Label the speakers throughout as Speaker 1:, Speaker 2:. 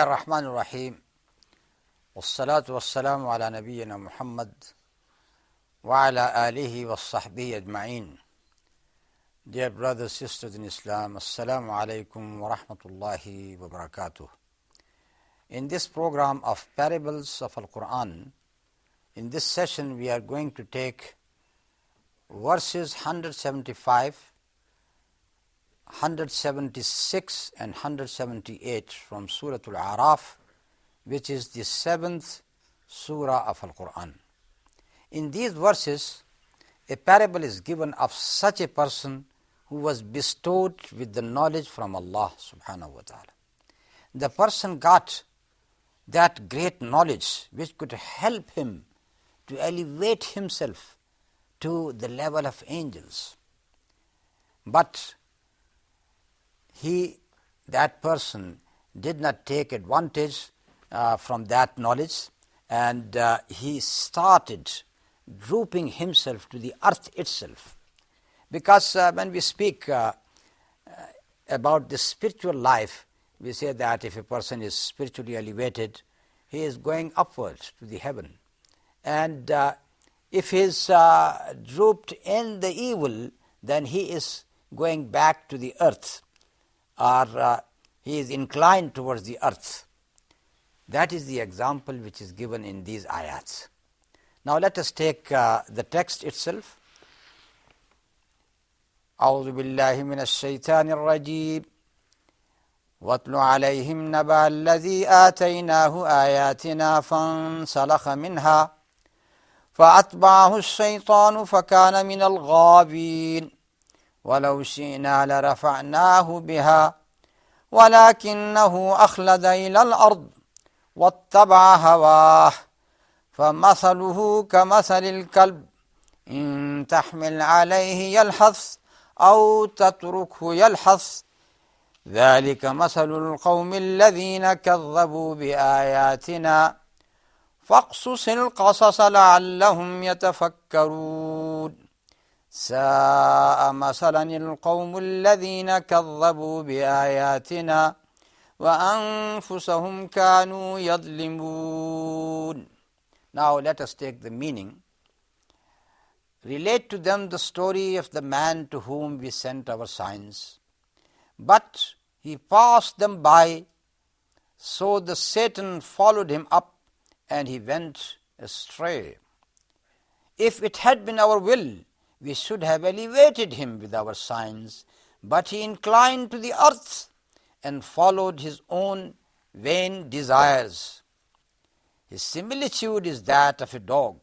Speaker 1: Rahmanir Rahim. Wassalatu wassalamu ala nabiyyina Muhammad wa ala alihi wa sahbihi ajma'in. Dear brothers, sisters in Islam, Assalamu alaikum wa rahmatullahi wa barakatuh. In this program of parables of Al-Quran, in this session we are going to take verses 175, 176 and 178 from Surah Al-A'raf, which is the 7th surah of Al-Quran. In these verses, a parable is given of such a person who was bestowed with the knowledge from Allah subhanahu wa ta'ala. The person got that great knowledge which could help him to elevate himself to the level of angels. But that person did not take advantage from that knowledge, and he started drooping himself to the earth itself. Because when we speak about the spiritual life, we say that if a person is spiritually elevated, he is going upwards to the heaven. And if he is drooped in the evil, then he is going back to the earth, or he is inclined towards the earth. That is the example which is given in these ayats. Now let us take the text itself. أعوذ بالله من الشيطان الرجيم واتل عليهم نبأ الذي آتيناه آياتنا فانسلخ منها فأتبعه الشيطان فكان من الغاوين ولو شئنا لرفعناه بها ولكنه أخلد إلى الأرض واتبع هواه فمثله كمثل الكلب إن تحمل عليه يلحث أو تتركه يلحث ذلك مثل القوم الذين كذبوا بآياتنا فاقصص القصص لعلهم يتفكرون ساء مثلا القوم الذين كذبوا بآياتنا وأنفسهم كانوا يظلمون. Now let us take the meaning. Relate to them the story of the man to whom we sent our signs, but he passed them by, so the Satan followed him up and he went astray. If it had been our will, we should have elevated him with our signs, but he inclined to the earth and followed his own vain desires. His similitude is that of a dog.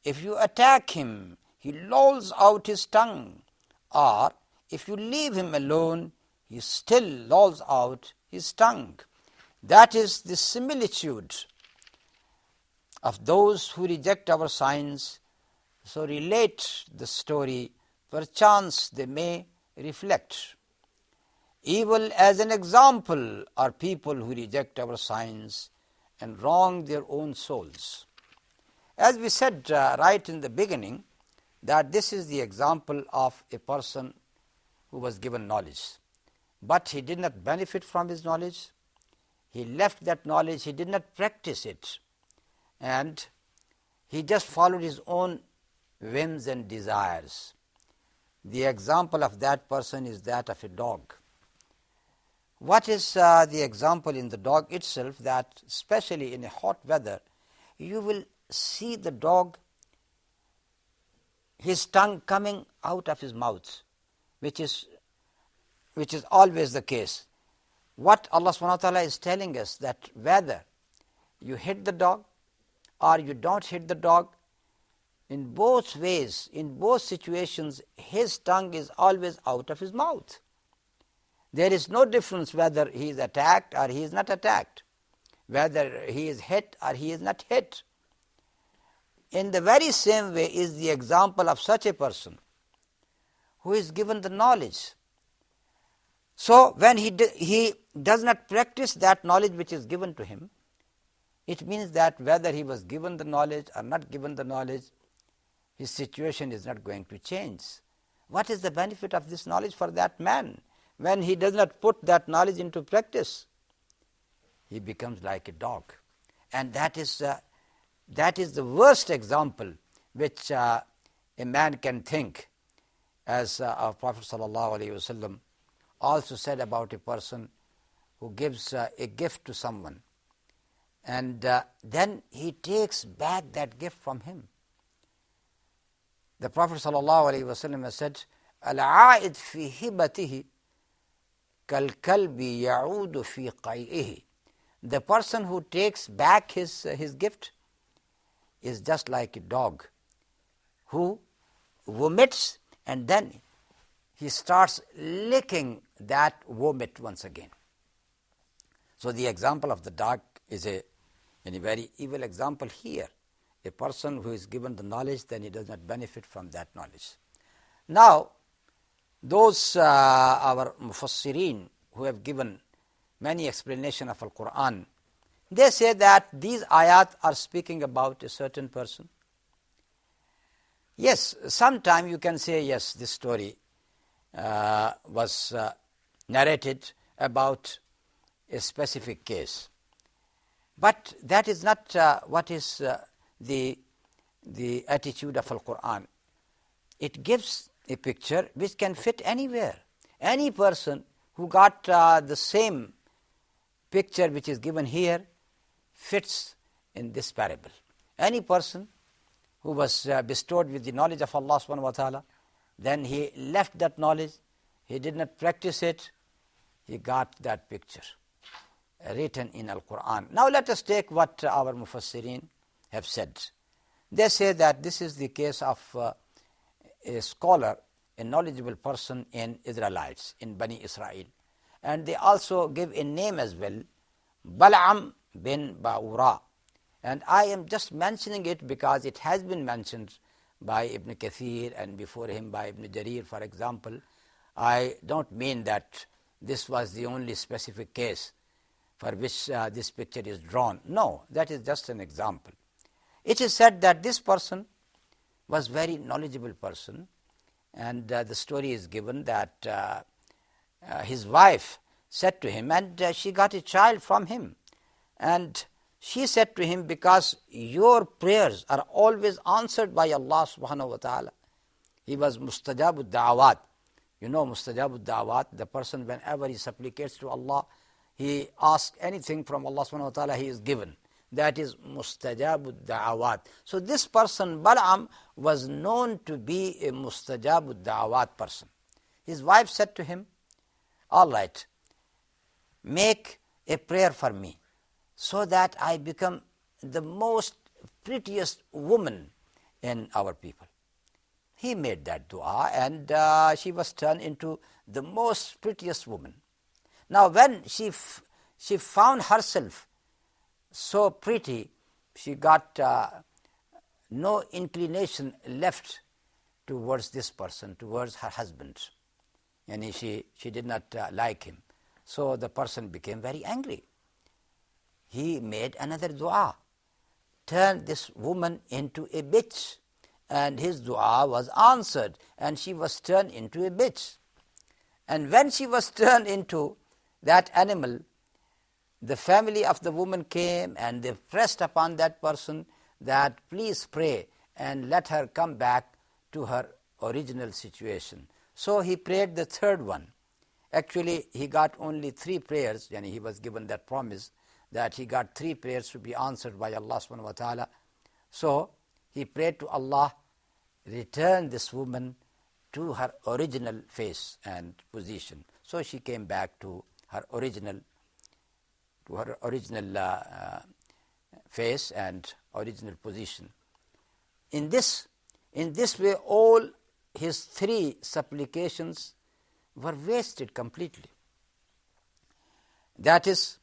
Speaker 1: If you attack him, he lolls out his tongue, or if you leave him alone, he still lolls out his tongue. That is the similitude of those who reject our signs. So relate the story, perchance they may reflect. Evil as an example are people who reject our signs and wrong their own souls. As we said right in the beginning, that this is the example of a person who was given knowledge, but he did not benefit from his knowledge. He left that knowledge, he did not practice it, and he just followed his own whims and desires. The example of that person is that of a dog. What is the example in the dog itself? That especially in a hot weather, you will see the dog, his tongue coming out of his mouth, which is always the case. What Allah subhanahu wa ta'ala is telling us, that whether you hit the dog or you don't hit the dog, in both ways, in both situations, his tongue is always out of his mouth. There is no difference whether he is attacked or he is not attacked, whether he is hit or he is not hit. In the very same way is the example of such a person who is given the knowledge. So when he does not practice that knowledge which is given to him, it means that whether he was given the knowledge or not given the knowledge, his situation is not going to change. What is the benefit of this knowledge for that man when he does not put that knowledge into practice? he becomes like a dog. And that is the worst example which a man can think, as our Prophet ﷺ also said about a person who gives a gift to someone, and then he takes back that gift from him. The Prophet ﷺ has said, "Al-a'id fi hibatihi kal-kalbi ya'udu fi qay'ihi." The person who takes back his gift is just like a dog who vomits and then he starts licking that vomit once again. So the example of the dog is a very evil example here. A person who is given the knowledge, then he does not benefit from that knowledge. Now, those our mufassirin who have given many explanations of Al-Quran, they say that these ayat are speaking about a certain person. Yes, sometime you can say, yes, this story was narrated about a specific case. But that is not what is the attitude of Al-Quran. It gives a picture which can fit anywhere. Any person who got the same picture which is given here fits in this parable. Any person who was bestowed with the knowledge of Allah subhanahu wa ta'ala, then he left that knowledge, he did not practice it, he got that picture written in Al-Quran. Now let us take what our Mufassirin have said. They say that this is the case of a scholar, a knowledgeable person in Israelites, in Bani Israel. And they also give a name as well, Bal'am bin Ba'ura. And I am just mentioning it because it has been mentioned by Ibn Kathir and before him by Ibn Jarir, for example. I don't mean that this was the only specific case for which this picture is drawn. No, that is just an example. It is said that this person was very knowledgeable person, and the story is given that his wife said to him, and she got a child from him, and she said to him, because your prayers are always answered by Allah subhanahu wa ta'ala. He was mustajabud da'awat. You know mustajabud da'awat, the person whenever he supplicates to Allah, he asks anything from Allah subhanahu wa ta'ala, he is given. That is mustajabud da'awat. So this person, Bal'am, was known to be a mustajabud da'awat person. His wife said to him, all right, make a prayer for me so that I become the most prettiest woman in our people. He made that dua, and she was turned into the most prettiest woman. Now when she found herself so pretty, she got no inclination left towards this person, towards her husband. And she did not like him. So the person became very angry. He made another dua, turned this woman into a bitch. And his dua was answered, and she was turned into a bitch. And when she was turned into that animal, the family of the woman came and they pressed upon that person that please pray and let her come back to her original situation. So he prayed the third one. Actually, he got only 3 prayers, and he was given that promise that he got 3 prayers to be answered by Allah subhanahu wa ta'ala. So he prayed to Allah, return this woman to her original face and position. So she came back to her original face and original position. In this way, all his 3 supplications were wasted completely. That is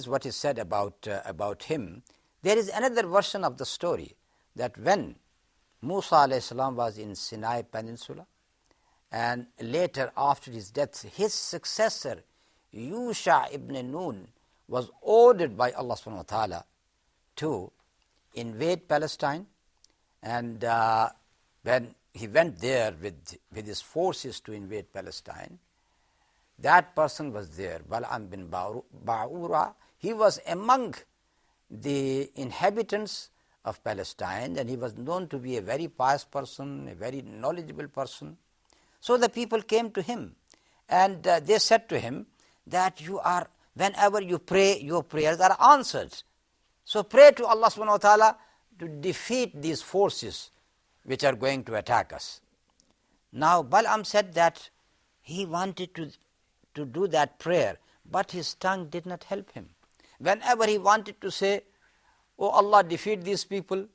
Speaker 1: what is said about him. There is another version of the story that when Musa alayhi salam was in Sinai Peninsula, and later after his death, his successor Yusha ibn Nun was ordered by Allah subhanahu wa ta'ala to invade Palestine, and when he went there with his forces to invade Palestine, that person was there, Bal'am bin Ba'ura. He was among the inhabitants of Palestine, and he was known to be a very pious person, a very knowledgeable person. So the people came to him, and they said to him that whenever you pray, your prayers are answered. So pray to Allah subhanahu wa ta'ala to defeat these forces which are going to attack us. Now Balaam said that he wanted to do that prayer, but his tongue did not help him. Whenever he wanted to say, "Oh Allah, defeat these people,"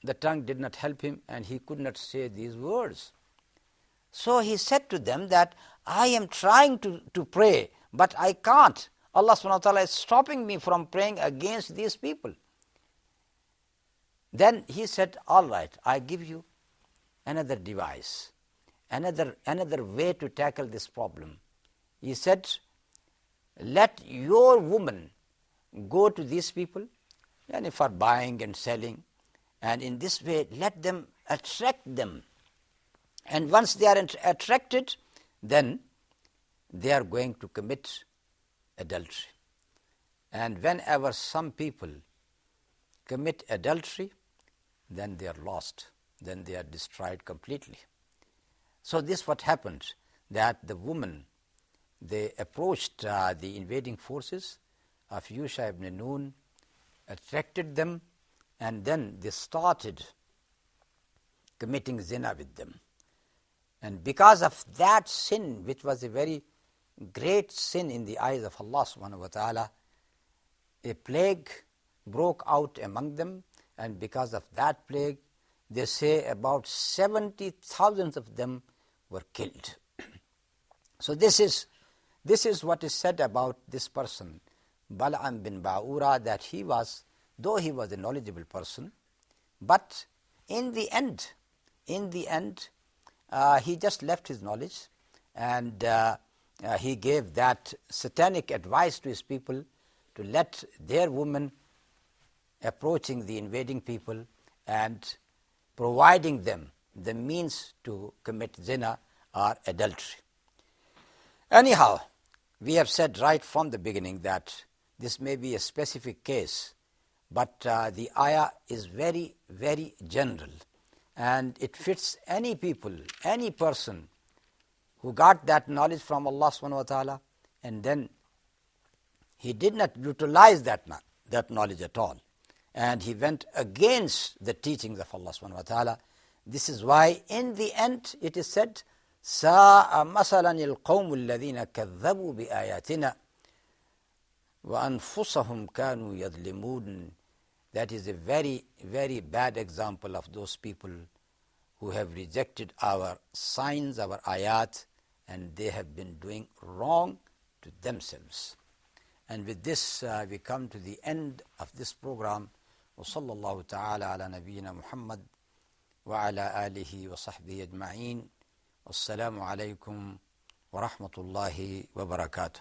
Speaker 1: the tongue did not help him and he could not say these words. So he said to them that, "I am trying to pray, but I can't. Allah subhanahu wa ta'ala is stopping me from praying against these people." Then he said, "All right, I give you another device, another way to tackle this problem." He said, "Let your woman go to these people, and for buying and selling, and in this way let them attract them. And once they are attracted, then they are going to commit adultery. And whenever some people commit adultery, then they are lost, then they are destroyed completely." So this what happened, that the woman, they approached the invading forces of Yusha ibn Nun, attracted them, and then they started committing zina with them. And because of that sin, which was a very great sin in the eyes of Allah subhanahu wa ta'ala, a plague broke out among them, and because of that plague, they say about 70,000 of them were killed. So this is what is said about this person, Balaam bin Ba'ura, that though he was a knowledgeable person, but in the end, he just left his knowledge, and he gave that satanic advice to his people to let their women approaching the invading people and providing them the means to commit zina or adultery. Anyhow, we have said right from the beginning that this may be a specific case, but the ayah is very, very general, and it fits any people, any person who got that knowledge from Allah subhanahu wa ta'ala, and then he did not utilize that knowledge at all, and he went against the teachings of Allah subhanahu wa ta'ala. This is why in the end it is said, سَاءَ مَثَلًا الْقَوْمُ الَّذِينَ كَذَّبُوا بِآيَاتِنَا وَأَنفُسَهُمْ كَانُوا يَظْلِمُونَ. That is a very, very bad example of those people who have rejected our signs, our ayat, and they have been doing wrong to themselves. And with this we come to the end of this program. وصلى الله تعالى على نبينا محمد وعلى آله وصحبه أجمعين. والسلام عليكم ورحمة الله وبركاته.